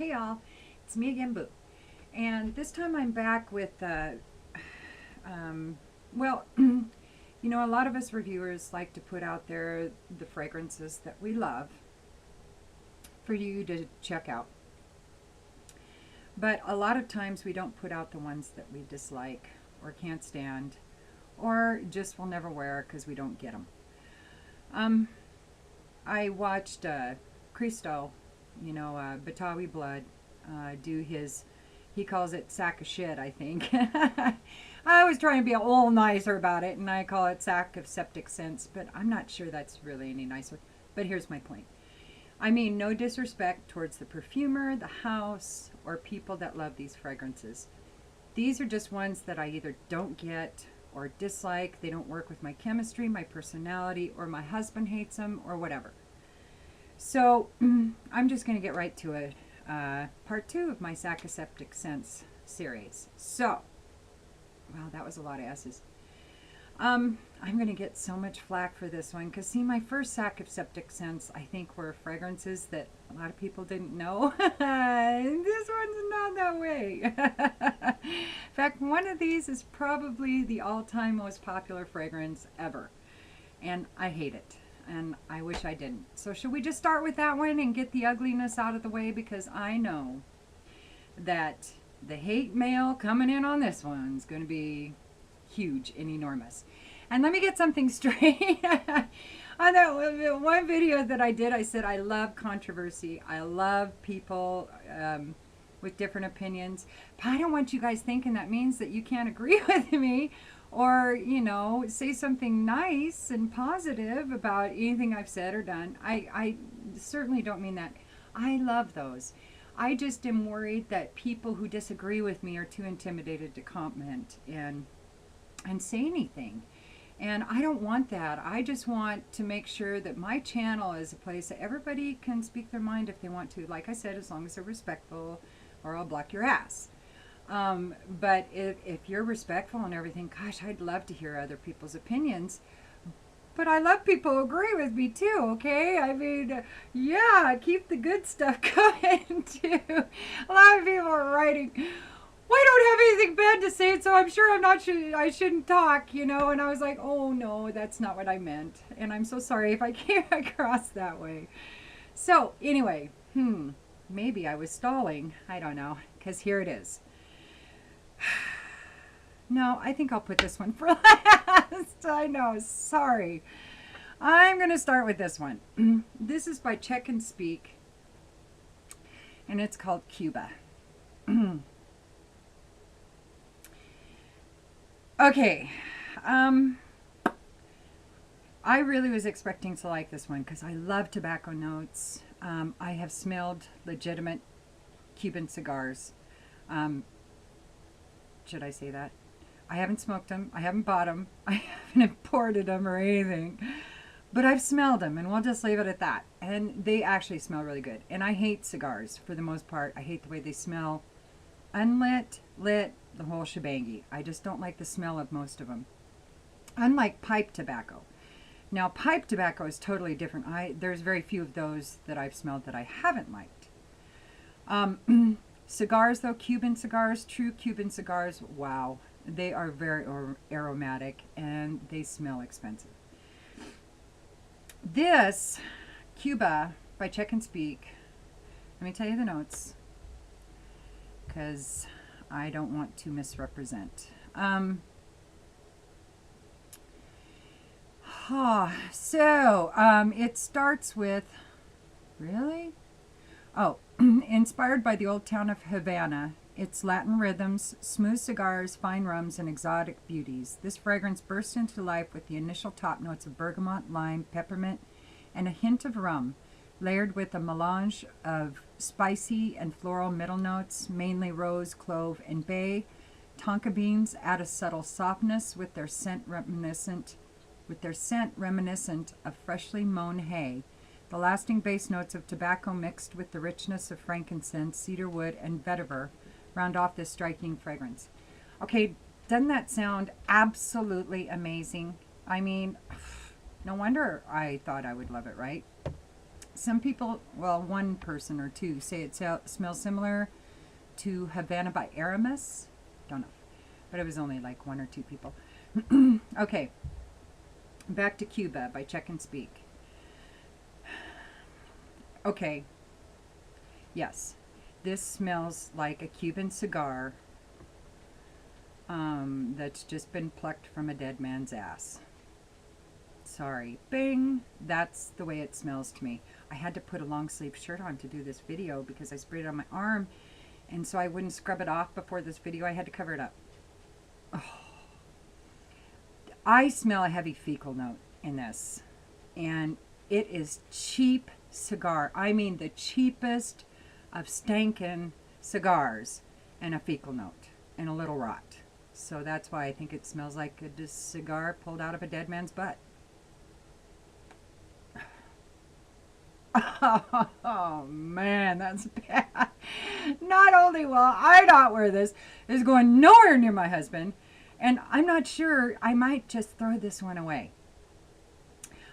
Hey y'all, it's me again, Boo. And this time I'm back with, well, a lot of us reviewers like to put out there the fragrances that we love for you to check out. But a lot of times we don't put out the ones that we dislike or can't stand or just will never wear because we don't get them. I watched Christo, Batawi Blood, do his, he calls it sack of shit, I think. I was trying to be all nicer about it, and I call it sack of septic scents, but I'm not sure that's really any nicer. But here's my point. I mean, no disrespect towards the perfumer, the house, or people that love these fragrances. These are just ones that I either don't get or dislike. They don't work with my chemistry, my personality, or my husband hates them, or whatever. So I'm just going to get right to it. Part 2 of my Sack of Septic Scents series. So, wow, that was a lot of S's. I'm going to get so much flack for this one because, see, my first Sack of Septic Scents, I think, were fragrances that a lot of people didn't know. This one's not that way. In fact, one of these is probably the all-time most popular fragrance ever, and I hate it. And I wish I didn't. So should we just start with that one and get the ugliness out of the way? Because I know that the hate mail coming in on this one's going to be huge and enormous. And let me get something straight. On that one video that I did, I said I love controversy. I love people with different opinions. But I don't want you guys thinking that means that you can't agree with me. Or, say something nice and positive about anything I've said or done. I certainly don't mean that. I love those. I just am worried that people who disagree with me are too intimidated to comment and say anything. And I don't want that. I just want to make sure that my channel is a place that everybody can speak their mind if they want to. Like I said, as long as they're respectful, or I'll block your ass. But if you're respectful and everything, gosh, I'd love to hear other people's opinions. But I love people who agree with me too, okay? I mean, yeah, keep the good stuff coming too. A lot of people are writing, well, I don't have anything bad to say, so I'm sure I shouldn't talk, And I was like, oh no, that's not what I meant. And I'm so sorry if I came across that way. So anyway, maybe I was stalling. I don't know, because here it is. No, I think I'll put this one for last. I know, sorry. I'm going to start with this one. This is by Check and Speak, and it's called Cuba. Okay. I really was expecting to like this one because I love tobacco notes. I have smelled legitimate Cuban cigars. Should I say that? I haven't smoked them. I haven't bought them. I haven't imported them or anything. But I've smelled them, and we'll just leave it at that. And they actually smell really good. And I hate cigars for the most part. I hate the way they smell. Unlit, lit, the whole shebangy. I just don't like the smell of most of them. Unlike pipe tobacco. Now, pipe tobacco is totally different. There's very few of those that I've smelled that I haven't liked. Cigars, though, Cuban cigars, true Cuban cigars, wow. They are very aromatic and they smell expensive. This, Cuba, by Check and Speak, let me tell you the notes, because I don't want to misrepresent. It starts with, really? Oh, inspired by the old town of Havana, its Latin rhythms, smooth cigars, fine rums, and exotic beauties. This fragrance bursts into life with the initial top notes of bergamot, lime, peppermint, and a hint of rum, layered with a melange of spicy and floral middle notes, mainly rose, clove, and bay. Tonka beans add a subtle softness with their scent reminiscent of freshly mown hay. The lasting base notes of tobacco mixed with the richness of frankincense, cedarwood, and vetiver round off this striking fragrance. Okay, doesn't that sound absolutely amazing? I mean, no wonder I thought I would love it, right? Some people, well, one person or two say it smells similar to Havana by Aramis. Don't know. But it was only like one or two people. Okay. Back to Cuba by Check and Speak. Okay. Yes. This smells like a Cuban cigar that's just been plucked from a dead man's ass. Sorry. Bing! That's the way it smells to me. I had to put a long sleeve shirt on to do this video because I sprayed it on my arm, and so I wouldn't scrub it off before this video. I had to cover it up. Oh. I smell a heavy fecal note in this, and it is cheap cigar. I mean the cheapest of stankin' cigars, and a fecal note and a little rot. So that's why I think it smells like a cigar pulled out of a dead man's butt. Oh man, that's bad. Not only will I not wear this, it's going nowhere near my husband, and I'm not sure, I might just throw this one away.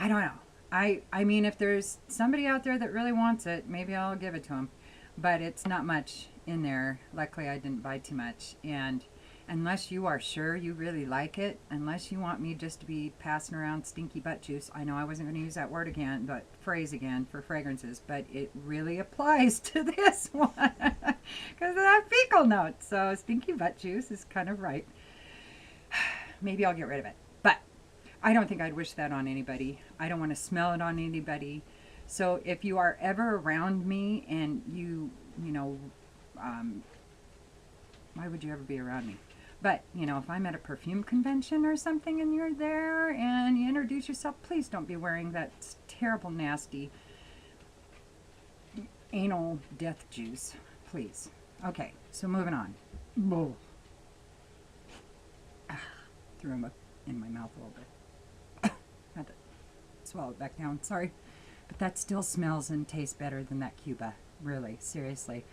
I don't know. I mean, if there's somebody out there that really wants it, maybe I'll give it to them. But it's not much in there. Luckily, I didn't buy too much. And unless you are sure you really like it, unless you want me just to be passing around stinky butt juice, I know I wasn't going to use that word again, but phrase again for fragrances, but it really applies to this one because of that fecal note. So stinky butt juice is kind of right. Maybe I'll get rid of it. But I don't think I'd wish that on anybody. I don't want to smell it on anybody. So if you are ever around me and you know, why would you ever be around me? But, you know, if I'm at a perfume convention or something and you're there and you introduce yourself, please don't be wearing that terrible, nasty anal death juice. Please. Okay, so moving on. Whoa. Threw him up in my mouth a little bit. Had to swallow it back down. Sorry. But that still smells and tastes better than that Cuba. Really, seriously.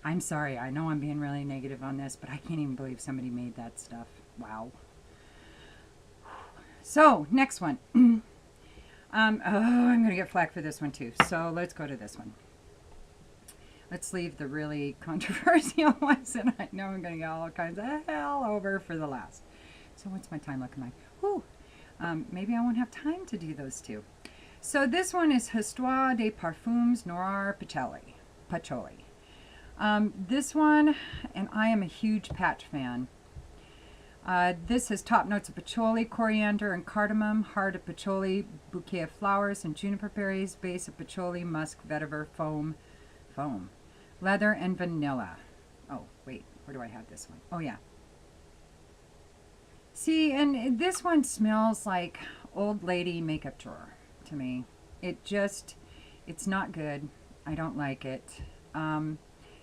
I'm sorry. I know I'm being really negative on this, but I can't even believe somebody made that stuff. Wow. So, next one. I'm going to get flack for this one too. So, let's go to this one. Let's leave the really controversial ones, and I know I'm going to get all kinds of hell over for the last. So, what's my time looking like? Whew. Maybe I won't have time to do those two. So this one is Histoire des Parfums Noir Patchouli. This one, and I am a huge patch fan. This has top notes of patchouli, coriander, and cardamom, heart of patchouli, bouquet of flowers, and juniper berries, base of patchouli, musk, vetiver, foam, leather, and vanilla. Oh, wait, where do I have this one? Oh, yeah. See, and this one smells like old lady makeup drawer to me. It's not good. I don't like it.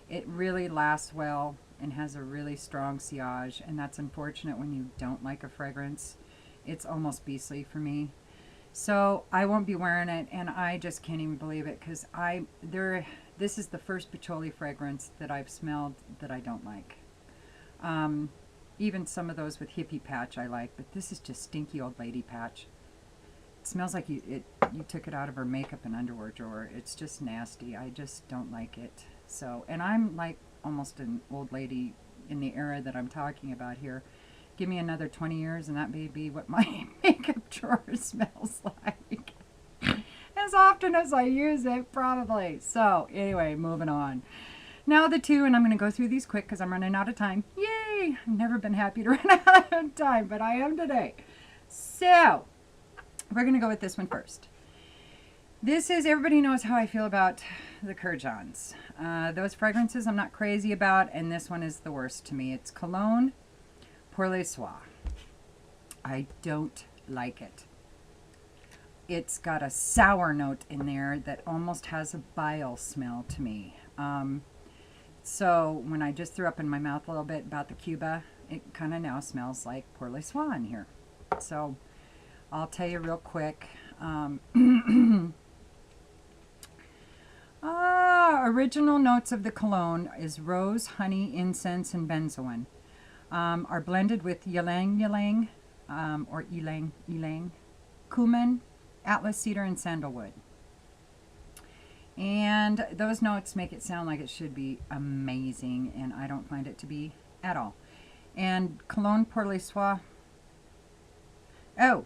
It really lasts well and has a really strong sillage, and that's unfortunate when you don't like a fragrance. It's almost beastly for me. So I won't be wearing it, and I just can't even believe it because this is the first patchouli fragrance that I've smelled that I don't like. Even some of those with hippie patch I like, but this is just stinky old lady patch. It smells like you took it out of her makeup and underwear drawer. It's just nasty. I just don't like it. So, and I'm like almost an old lady in the era that I'm talking about here. Give me another 20 years and that may be what my makeup drawer smells like. As often as I use it, probably. So, anyway, moving on. Now the two, and I'm going to go through these quick because I'm running out of time. Yay! I've never been happy to run out of time, but I am today. So, we're going to go with this one first. This is, everybody knows how I feel about the Kurjans. Those fragrances I'm not crazy about, and this one is the worst to me. It's Cologne Pour les Soirs. I don't like it. It's got a sour note in there that almost has a bile smell to me. So when I just threw up in my mouth a little bit about the Cuba, it kind of now smells like Pour les Soirs in here. So I'll tell you real quick. Original notes of the cologne is rose, honey, incense, and benzoin. Are blended with ylang-ylang, or ylang, cumin, atlas cedar, and sandalwood. And those notes make it sound like it should be amazing, and I don't find it to be at all. And Cologne Pour les Soies. Oh,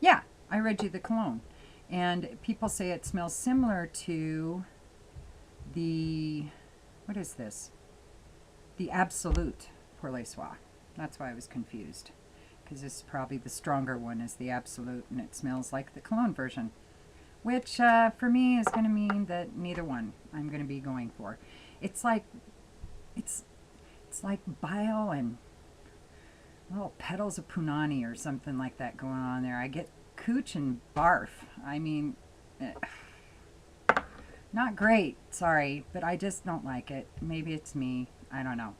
yeah, I read you the cologne. And people say it smells similar to the, what is this? The Absolute Pour les Soies. That's why I was confused. Because this is probably the stronger one is the Absolute, and it smells like the cologne version. Which, for me, is going to mean that neither one I'm going to be going for. It's like, it's like bile and little petals of punani or something like that going on there. I get cooch and barf. I mean, not great, sorry, but I just don't like it. Maybe it's me. I don't know.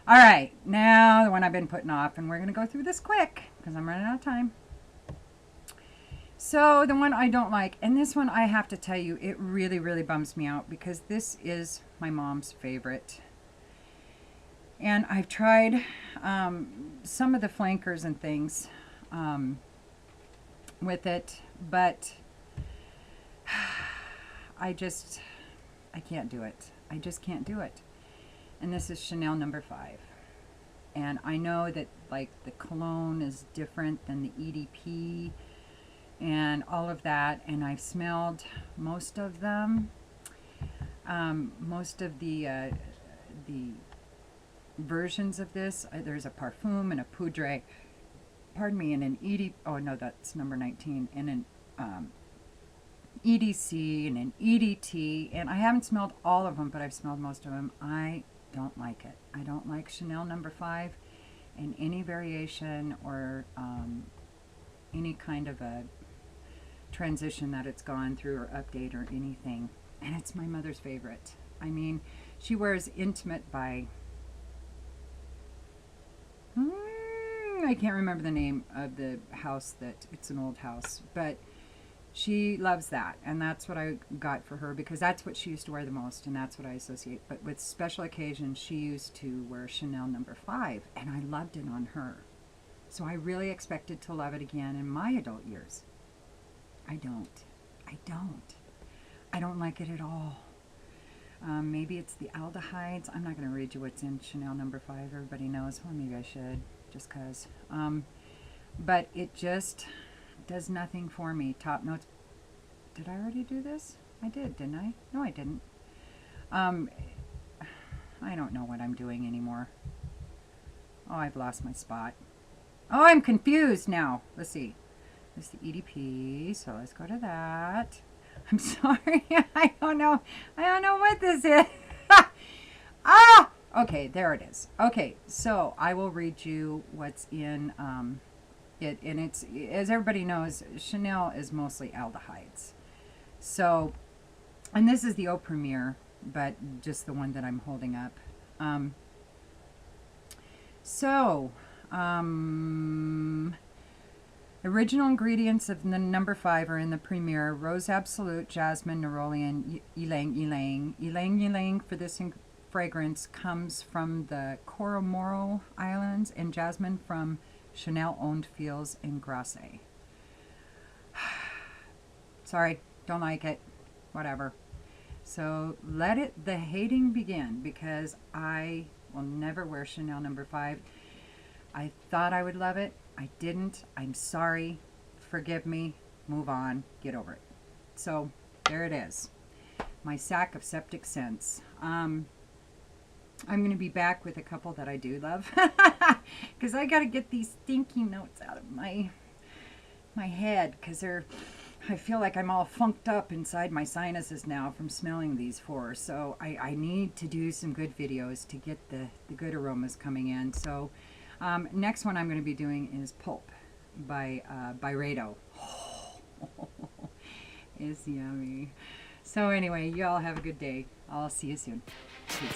All right, now the one I've been putting off, and we're going to go through this quick because I'm running out of time. So the one I don't like, and this one I have to tell you, it really, really bums me out because this is my mom's favorite. And I've tried some of the flankers and things with it, but I can't do it. I just can't do it. And this is Chanel No. 5. And I know that like the cologne is different than the EDP and all of that, and I've smelled most of them. Most of the versions of this, there's a parfum and a poudre, pardon me, and an ED, oh no, that's number 19, and an EDC and an EDT, and I haven't smelled all of them, but I've smelled most of them. I don't like it. I don't like Chanel No. 5 in any variation or any kind of a transition that it's gone through or update or anything. And it's my mother's favorite. I mean, she wears Intimate by I can't remember the name of the house, that it's an old house, but she loves that, and that's what I got for her because that's what she used to wear the most, and that's what I associate. But with special occasions, she used to wear Chanel No. 5, and I loved it on her. So I really expected to love it again in my adult years. I don't. I don't like it at all. Maybe it's the aldehydes. I'm not going to read you what's in Chanel No. 5. Everybody knows. Well, maybe I should, just because. But it just does nothing for me. Top notes. Did I already do this? I did, didn't I? No, I didn't. I don't know what I'm doing anymore. Oh, I've lost my spot. Oh, I'm confused now. Let's see. This is the EDP, so let's go to that. I'm sorry. I don't know what this is. Ah! Okay, there it is. Okay, so I will read you what's in it, and it's, as everybody knows, Chanel is mostly aldehydes. So, and this is the Eau Premiere, but just the one that I'm holding up. Original ingredients of the No. 5 are in the Premiere: Rose Absolute, Jasmine, Nerolian, Ylang Ylang. Ylang Ylang for this fragrance comes from the Coromoro Islands, and Jasmine from Chanel-owned fields in Grasse. Sorry, don't like it. Whatever. So let the hating begin, because I will never wear Chanel No. 5. I thought I would love it. I didn't. I'm sorry. Forgive me. Move on. Get over it. So there it is. My sack of Septic Scents. I'm going to be back with a couple that I do love, because I got to get these stinky notes out of my head, because I feel like I'm all funked up inside my sinuses now from smelling these 4. So I need to do some good videos to get the good aromas coming in. So next one I'm going to be doing is Pulp by Byredo. It's yummy. So anyway, you all have a good day. I'll see you soon. Peace.